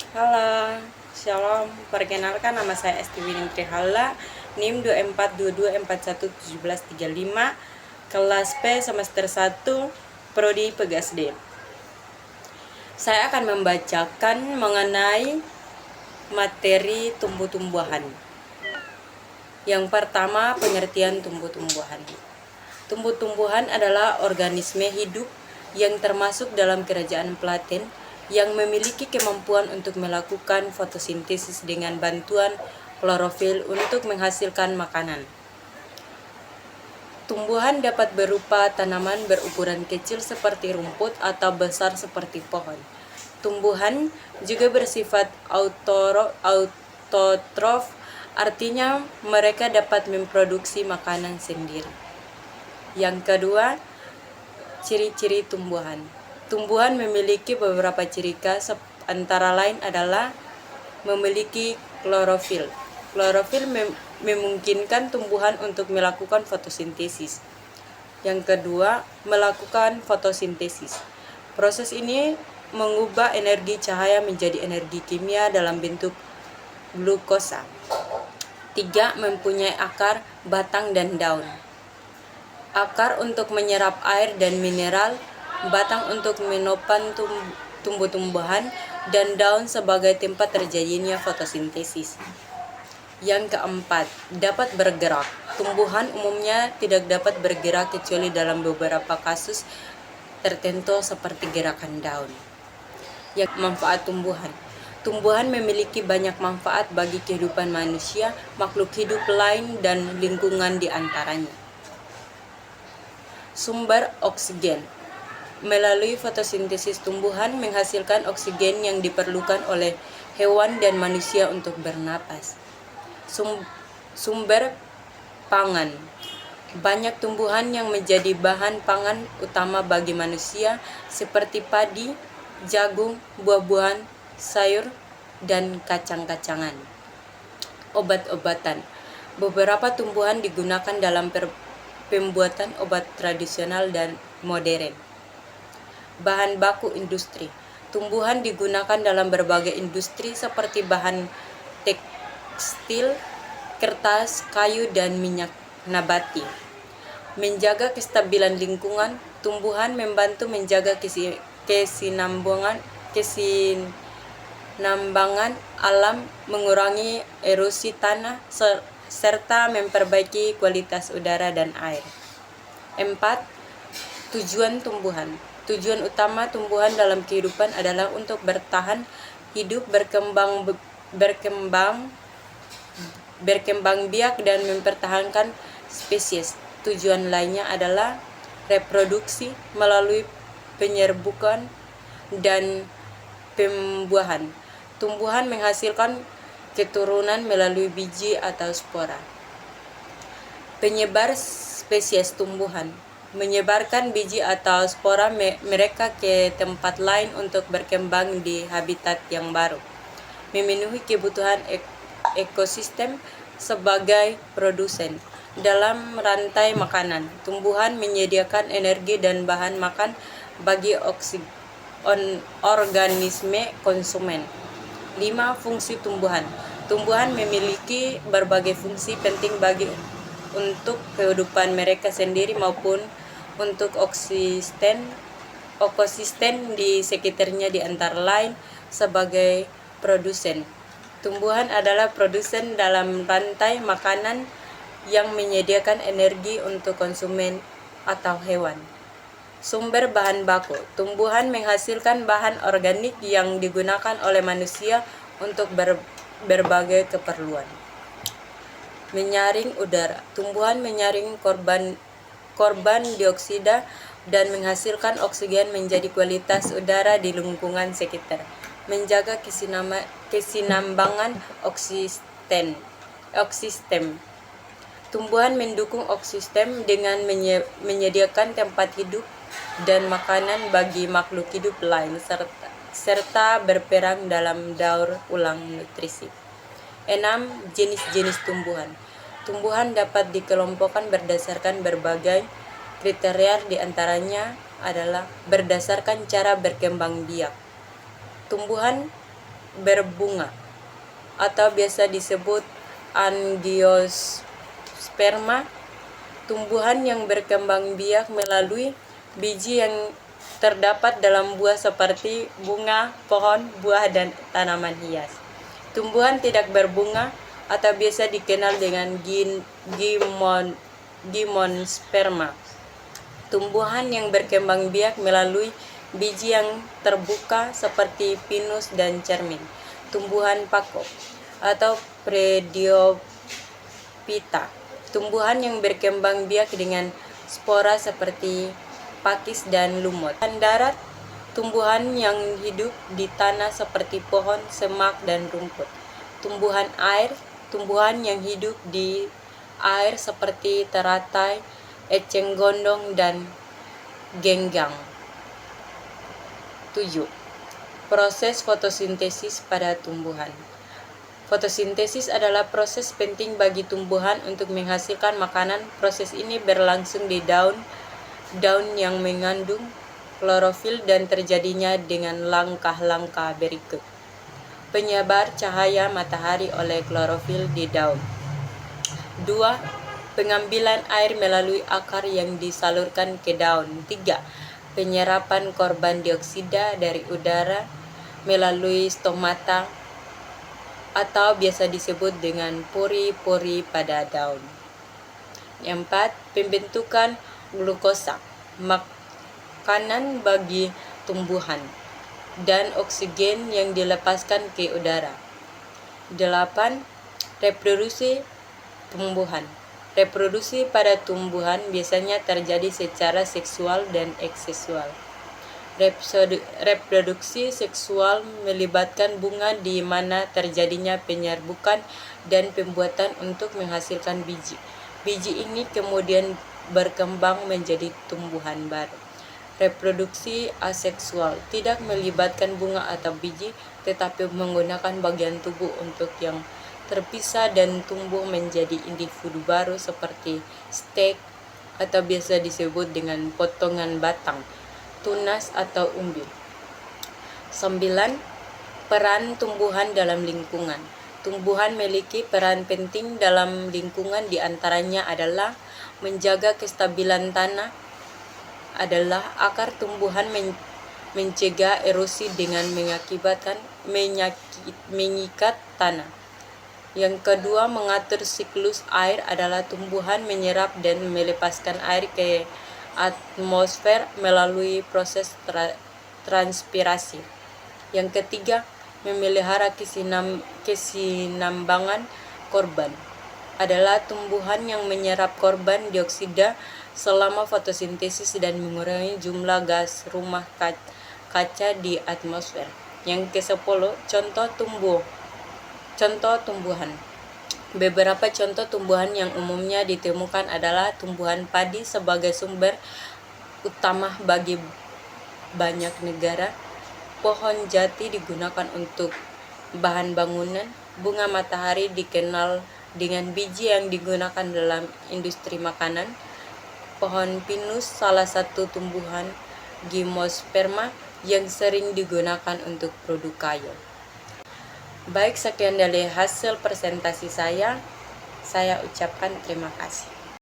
Halo, Shalom. Perkenalkan, nama saya Esti Winning Trihalla, NIM 2422411735, kelas P semester 1, Prodi Pegasdem. Saya akan membacakan mengenai materi tumbuh-tumbuhan. Yang pertama, pengertian tumbuh-tumbuhan. Tumbuh-tumbuhan adalah organisme hidup yang termasuk dalam kerajaan Platen yang memiliki kemampuan untuk melakukan fotosintesis dengan bantuan klorofil untuk menghasilkan makanan. Tumbuhan dapat berupa tanaman berukuran kecil seperti rumput atau besar seperti pohon. Tumbuhan juga bersifat autotrof, artinya mereka dapat memproduksi makanan sendiri. Yang kedua, ciri-ciri tumbuhan. Tumbuhan memiliki beberapa ciri khas, antara lain adalah memiliki klorofil. Klorofil memungkinkan tumbuhan untuk melakukan fotosintesis. Yang kedua, melakukan fotosintesis. Proses ini mengubah energi cahaya menjadi energi kimia dalam bentuk glukosa. 3. Mempunyai akar, batang, dan daun. Akar untuk menyerap air dan mineral, batang untuk menopang tumbuh-tumbuhan, dan daun sebagai tempat terjadinya fotosintesis. Yang keempat, dapat bergerak. Tumbuhan umumnya tidak dapat bergerak kecuali dalam beberapa kasus tertentu seperti gerakan daun. Yang manfaat tumbuhan. Tumbuhan memiliki banyak manfaat bagi kehidupan manusia, makhluk hidup lain, dan lingkungan di antaranya. Sumber oksigen. Melalui fotosintesis, tumbuhan menghasilkan oksigen yang diperlukan oleh hewan dan manusia untuk bernapas. Sumber pangan. Banyak tumbuhan yang menjadi bahan pangan utama bagi manusia seperti padi, jagung, buah-buahan, sayur, dan kacang-kacangan. Obat-obatan. Beberapa tumbuhan digunakan dalam pembuatan obat tradisional dan modern. Bahan baku industri. Tumbuhan digunakan dalam berbagai industri seperti bahan tekstil, kertas, kayu, dan minyak nabati. Menjaga kestabilan lingkungan. Tumbuhan membantu menjaga kesinambungan alam, mengurangi erosi tanah, serta memperbaiki kualitas udara dan air. 4. Tujuan tumbuhan. Tujuan utama tumbuhan dalam kehidupan adalah untuk bertahan hidup, berkembang biak, dan mempertahankan spesies. Tujuan lainnya adalah reproduksi melalui penyerbukan dan pembuahan. Tumbuhan menghasilkan keturunan melalui biji atau spora. Penyebar spesies tumbuhan. Menyebarkan biji atau spora mereka ke tempat lain untuk berkembang di habitat yang baru. Memenuhi kebutuhan ekosistem sebagai produsen. Dalam rantai makanan, tumbuhan menyediakan energi dan bahan makan bagi organisme konsumen. 5. Fungsi tumbuhan. Tumbuhan memiliki berbagai fungsi penting untuk kehidupan mereka sendiri maupun untuk ekosistem di sekitarnya, di antara lain sebagai produsen. Tumbuhan adalah produsen dalam rantai makanan yang menyediakan energi untuk konsumen atau hewan. Sumber bahan baku. Tumbuhan menghasilkan bahan organik yang digunakan oleh manusia untuk berbagai keperluan. Menyaring udara. Tumbuhan menyaring korban dioksida dan menghasilkan oksigen menjadi kualitas udara di lingkungan sekitar. Menjaga kesinambungan ekosistem. Tumbuhan mendukung ekosistem dengan menyediakan tempat hidup dan makanan bagi makhluk hidup lain serta berperan dalam daur ulang nutrisi. 6. Jenis-jenis tumbuhan. Tumbuhan dapat dikelompokkan berdasarkan berbagai kriteria, di antaranya adalah berdasarkan cara berkembang biak. Tumbuhan berbunga atau biasa disebut angiosperma, tumbuhan yang berkembang biak melalui biji yang terdapat dalam buah seperti bunga, pohon, buah, dan tanaman hias. Tumbuhan tidak berbunga atau biasa dikenal dengan gimnosperma, tumbuhan yang berkembang biak melalui biji yang terbuka seperti pinus dan cermin. Tumbuhan pako atau Prediophyta, tumbuhan yang berkembang biak dengan spora seperti pakis dan lumut. Tumbuhan darat, tumbuhan yang hidup di tanah seperti pohon, semak, dan rumput. Tumbuhan air, tumbuhan yang hidup di air seperti teratai, eceng gondong, dan genggang. 7. Proses fotosintesis pada tumbuhan. Fotosintesis adalah proses penting bagi tumbuhan untuk menghasilkan makanan. Proses ini berlangsung di daun yang mengandung klorofil dan terjadinya dengan langkah-langkah berikut. Penyebar cahaya matahari oleh klorofil di daun. 2. Pengambilan air melalui akar yang disalurkan ke daun. 3. Penyerapan karbon dioksida dari udara melalui stomata atau biasa disebut dengan pori-pori pada daun. 4. Pembentukan glukosa, makanan bagi tumbuhan, dan oksigen yang dilepaskan ke udara. 8. Reproduksi tumbuhan. Reproduksi pada tumbuhan biasanya terjadi secara seksual dan ekseksual. Reproduksi seksual melibatkan bunga di mana terjadinya penyerbukan dan pembuatan untuk menghasilkan biji. Biji ini kemudian berkembang menjadi tumbuhan baru. Reproduksi aseksual tidak melibatkan bunga atau biji, tetapi menggunakan bagian tubuh untuk yang terpisah dan tumbuh menjadi individu baru seperti stek atau biasa disebut dengan potongan batang, tunas, atau umbil. 9. Peran tumbuhan dalam lingkungan. Tumbuhan memiliki peran penting dalam lingkungan, di antaranya adalah menjaga kestabilan tanah, adalah akar tumbuhan mencegah erosi dengan mengikat tanah. Yang kedua, mengatur siklus air, adalah tumbuhan menyerap dan melepaskan air ke atmosfer melalui proses transpirasi. Yang ketiga, memelihara kesinambungan karbon, adalah tumbuhan yang menyerap karbon dioksida selama fotosintesis dan mengurangi jumlah gas rumah kaca di atmosfer. Yang ke-10, contoh tumbuhan. Beberapa contoh tumbuhan yang umumnya ditemukan adalah tumbuhan padi sebagai sumber utama bagi banyak negara. Pohon jati digunakan untuk bahan bangunan. Bunga matahari dikenal dengan biji yang digunakan dalam industri makanan. Pohon pinus salah satu tumbuhan gimnosperma yang sering digunakan untuk produk kayu. Baik, sekian dari hasil presentasi saya. Saya ucapkan terima kasih.